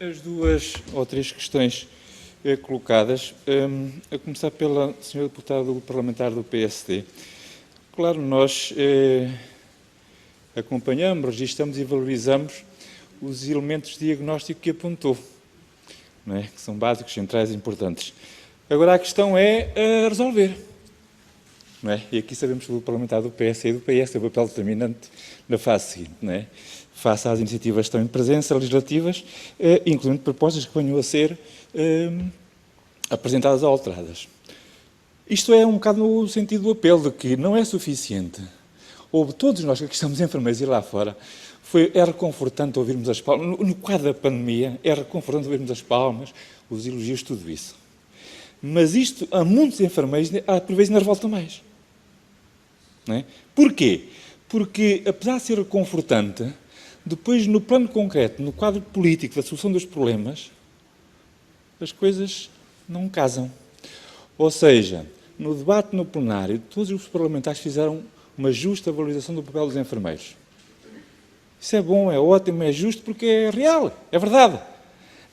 as duas ou três questões colocadas, a começar pela senhora deputada parlamentar do PSD. Claro, nós acompanhamos, registramos e valorizamos os elementos de diagnóstico que apontou, não é? Que são básicos, centrais e importantes. Agora a questão é resolver. Não é? E aqui sabemos que o parlamentar do PS e do PS tem um papel determinante na fase seguinte, não é? Face às iniciativas que estão em presença, legislativas, incluindo propostas que venham a ser apresentadas ou alteradas. Isto é um bocado no sentido do apelo de que não é suficiente. Houve todos nós que aqui estamos enfermeiros e lá fora, é reconfortante ouvirmos as palmas, no quadro da pandemia, é reconfortante ouvirmos as palmas, os elogios, tudo isso. Mas isto, a muitos enfermeiros, por vezes ainda revolta mais. Não é? Porquê? Porque, apesar de ser reconfortante, depois, no plano concreto, no quadro político da solução dos problemas, as coisas não casam. Ou seja, no debate no plenário, todos os parlamentares fizeram uma justa valorização do papel dos enfermeiros. Isso é bom, é ótimo, é justo, porque é real, é verdade.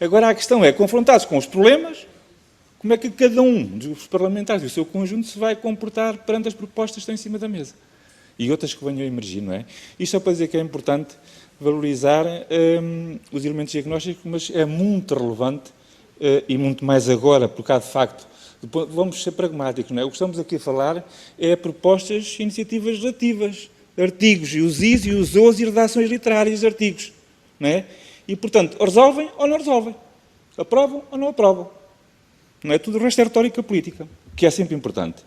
Agora a questão é, confrontados com os problemas, como é que cada um dos parlamentares e o seu conjunto se vai comportar perante as propostas que estão em cima da mesa? E outras que venham a emergir, não é? Isto é para dizer que é importante valorizar os elementos diagnósticos, mas é muito relevante e muito mais agora, porque há de facto, vamos ser pragmáticos, não é? O que estamos aqui a falar é propostas, iniciativas legislativas, artigos, e os is e os os e redações literárias de artigos, não é? E, portanto, resolvem ou não resolvem? Aprovam ou não aprovam? Não é? Tudo o resto é retórica política, que é sempre importante.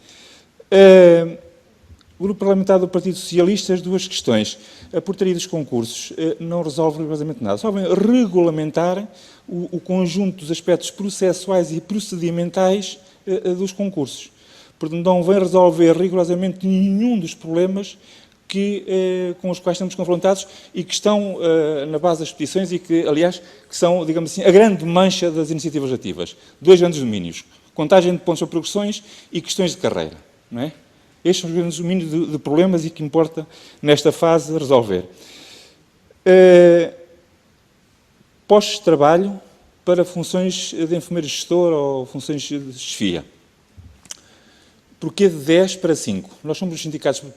O Grupo Parlamentar do Partido Socialista, as duas questões. A portaria dos concursos não resolve rigorosamente nada. Só vem regulamentar o conjunto dos aspectos processuais e procedimentais dos concursos. Portanto, não vem resolver rigorosamente nenhum dos problemas com os quais estamos confrontados e que estão na base das petições e que, aliás, que são, digamos assim, a grande mancha das iniciativas legislativas. Dois grandes domínios. Contagem de pontos ou progressões e questões de carreira. Não é? Estes são os grandes domínios de problemas e que importa, nesta fase, resolver. Postos de trabalho para funções de enfermeiro gestor ou funções de chefia. Porquê de 10 para 5? Nós somos os sindicatos que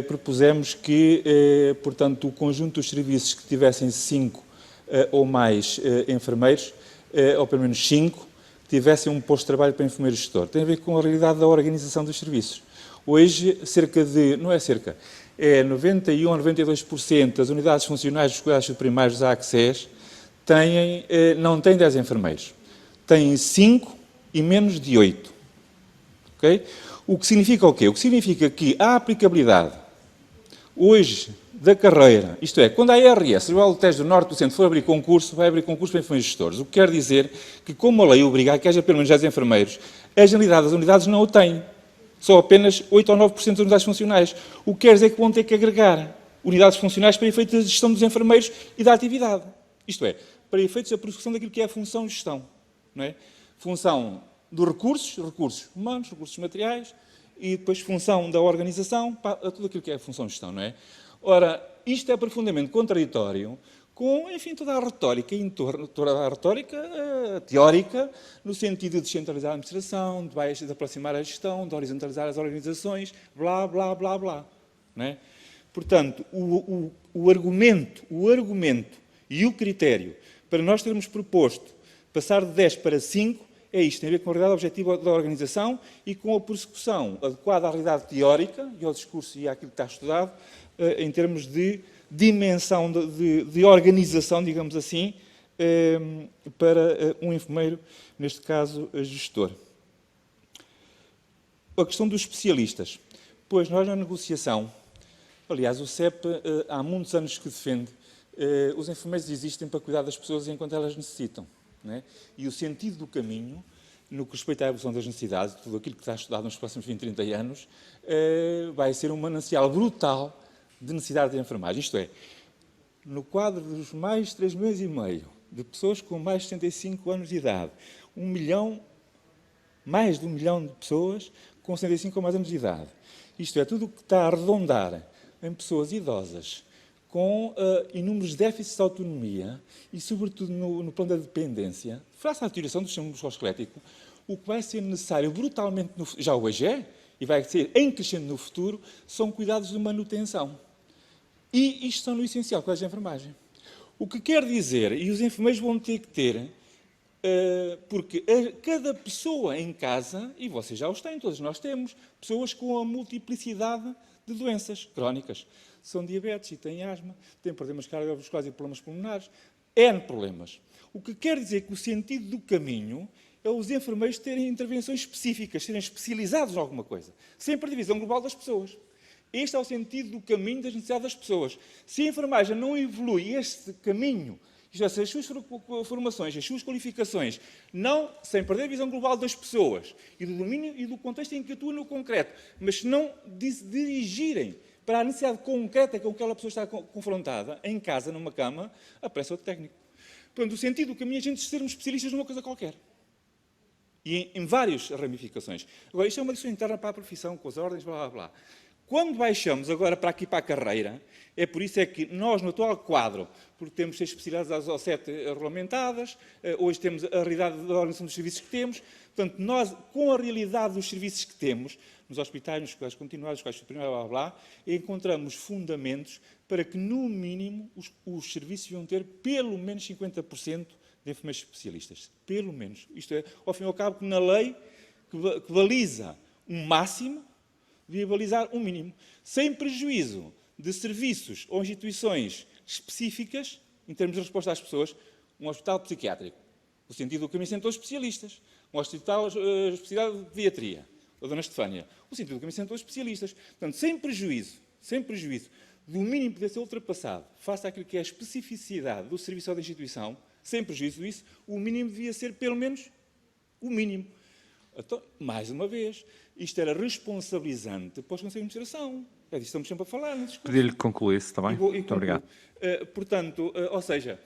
propusemos que, portanto, o conjunto dos serviços que tivessem 5 ou mais enfermeiros, ou pelo menos 5, tivessem um posto de trabalho para enfermeiro gestor. Tem a ver com a realidade da organização dos serviços. Hoje, é 91% ou 92% das unidades funcionais dos cuidados primários da ACSES não têm 10 enfermeiros. Têm 5 e menos de 8. Okay? O que significa o quê? O que significa que a aplicabilidade hoje da carreira, isto é, quando a ARS, o Alentejo do Norte do Centro, for abrir concurso, vai abrir concurso para enfermeiros gestores. O que quer dizer que, como a lei obriga a que haja pelo menos 10 enfermeiros, a generalidade das unidades não o tem. Só apenas 8 ou 9% das unidades funcionais. O que quer dizer que vão ter que agregar unidades funcionais para efeitos da gestão dos enfermeiros e da atividade. Isto é, para efeitos da prossecução daquilo que é a função de gestão. Não é? Função dos recursos humanos, recursos materiais, e depois função da organização, tudo aquilo que é a função de gestão, não é? Ora, isto é profundamente contraditório com, enfim, toda a retórica teórica, no sentido de descentralizar a administração, de aproximar a gestão, de horizontalizar as organizações, blá, blá, blá, blá. Não é? Portanto, o argumento e o critério para nós termos proposto passar de 10 para 5 é isto, tem a ver com a realidade objetiva da organização e com a persecução adequada à realidade teórica e ao discurso e àquilo que está estudado, em termos de dimensão de organização, digamos assim, para um enfermeiro, neste caso, gestor. A questão dos especialistas. Pois nós, na negociação, aliás, o CEP há muitos anos que defende, os enfermeiros existem para cuidar das pessoas enquanto elas necessitam. Não é? E o sentido do caminho, no que respeita à evolução das necessidades, tudo aquilo que está estudado nos próximos 20, 30 anos, vai ser um manancial brutal de necessidade de enfermagem. Isto é, no quadro dos mais de 3,5 milhões de pessoas com mais de 65 anos de idade, mais de 1 milhão de pessoas com 65 ou mais anos de idade. Isto é, tudo o que está a arredondar em pessoas idosas, com inúmeros déficits de autonomia e, sobretudo, no plano da dependência, face à deterioração do sistema musculoesquelético, o que vai ser necessário brutalmente, já hoje é, e vai ser em crescendo no futuro, são cuidados de manutenção. E isto está no essencial, com a enfermagem. O que quer dizer, e os enfermeiros vão ter que ter, porque cada pessoa em casa, e vocês já os têm, todos nós temos, pessoas com a multiplicidade de doenças crónicas. São diabetes e têm asma, têm problemas cardiovasculares e problemas pulmonares, N problemas. O que quer dizer que o sentido do caminho é os enfermeiros terem intervenções específicas, serem especializados em alguma coisa, sempre a divisão global das pessoas. Este é o sentido do caminho das necessidades das pessoas. Se a enfermagem não evolui este caminho, isto é, se as suas formações, as suas qualificações, não, sem perder a visão global das pessoas e do domínio e do contexto em que atua no concreto, mas se não dirigirem para a necessidade concreta com que aquela pessoa está confrontada, em casa, numa cama, aparece outro técnico. Portanto, o sentido do caminho é a gente sermos especialistas numa coisa qualquer. E em várias ramificações. Agora, isto é uma lição interna para a profissão, com as ordens, blá, blá, blá. Quando baixamos agora para aqui para a carreira, é por isso é que nós, no atual quadro, porque temos 6 especialidades ou 7 regulamentadas, hoje temos a realidade da organização dos serviços que temos, portanto, nós, com a realidade dos serviços que temos, nos hospitais, nos escolas continuadas, nos escolas superiores, blá, blá, blá, encontramos fundamentos para que, no mínimo, os serviços vão ter pelo menos 50% de enfermeiros especialistas. Pelo menos. Isto é, ao fim e ao cabo, que na lei que baliza um máximo, devia balizar um mínimo, sem prejuízo de serviços ou instituições específicas, em termos de resposta às pessoas, um hospital psiquiátrico, no sentido do caminho são todos especialistas, um hospital especializado de pediatria, a Dona Estefânia, no sentido do caminho são todos especialistas. Portanto, sem prejuízo do mínimo poder ser ultrapassado, face àquilo que é a especificidade do serviço ou da instituição, sem prejuízo disso, o mínimo devia ser, pelo menos, o mínimo. Então, mais uma vez, isto era responsabilizante para os conselhos de administração. É disso que estamos sempre a falar. Pedir-lhe que concluísse, está bem? Muito obrigado. Portanto, ou seja,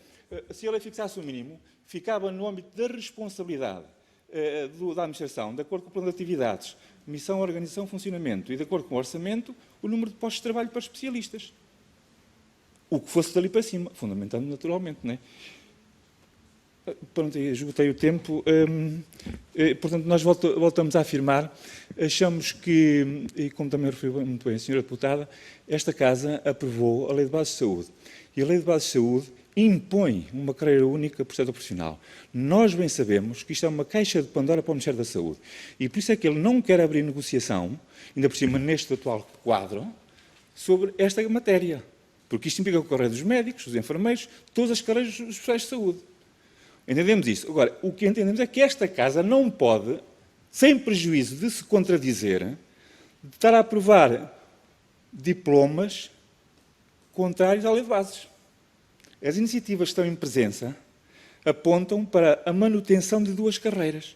se a lei fixasse o mínimo, ficava no âmbito da responsabilidade da administração, de acordo com o plano de atividades, missão, organização, funcionamento, e de acordo com o orçamento, o número de postos de trabalho para especialistas. O que fosse dali para cima, fundamentando naturalmente, não é? Pronto, esgotei o tempo. Portanto, nós voltamos a afirmar, achamos que, e como também referiu muito bem a senhora deputada, esta Casa aprovou a Lei de Bases de Saúde. E a Lei de Bases de Saúde impõe uma carreira única por setor profissional. Nós bem sabemos que isto é uma caixa de Pandora para o Ministério da Saúde. E por isso é que ele não quer abrir negociação, ainda por cima neste atual quadro, sobre esta matéria. Porque isto implica o carreira dos médicos, dos enfermeiros, todas as carreiras dos profissionais de saúde. Entendemos isso. Agora, o que entendemos é que esta Casa não pode, sem prejuízo de se contradizer, de estar a aprovar diplomas contrários à Lei de Bases. As iniciativas que estão em presença apontam para a manutenção de 2 carreiras.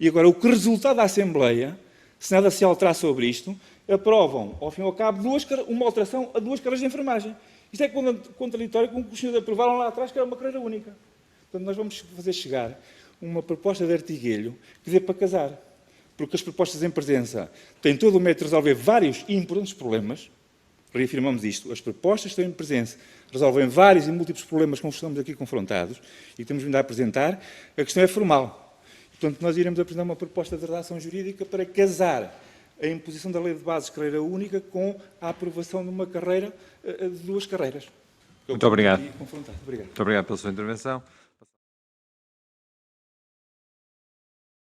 E agora, o que resulta da Assembleia, se nada se alterar sobre isto, aprovam, ao fim e ao cabo, uma alteração a 2 carreiras de enfermagem. Isto é contraditório com o que os senhores aprovaram lá atrás, que era uma carreira única. Portanto, nós vamos fazer chegar uma proposta de artiguelho que dê para casar. Porque as propostas em presença têm todo o mérito de resolver vários e importantes problemas. Reafirmamos isto. As propostas que estão em presença resolvem vários e múltiplos problemas com os que estamos aqui confrontados e que temos vindo a apresentar. A questão é formal. Portanto, nós iremos apresentar uma proposta de redação jurídica para casar a imposição da Lei de Bases de Carreira Única com a aprovação de uma carreira, de 2 carreiras. Muito obrigado. Muito obrigado pela sua intervenção.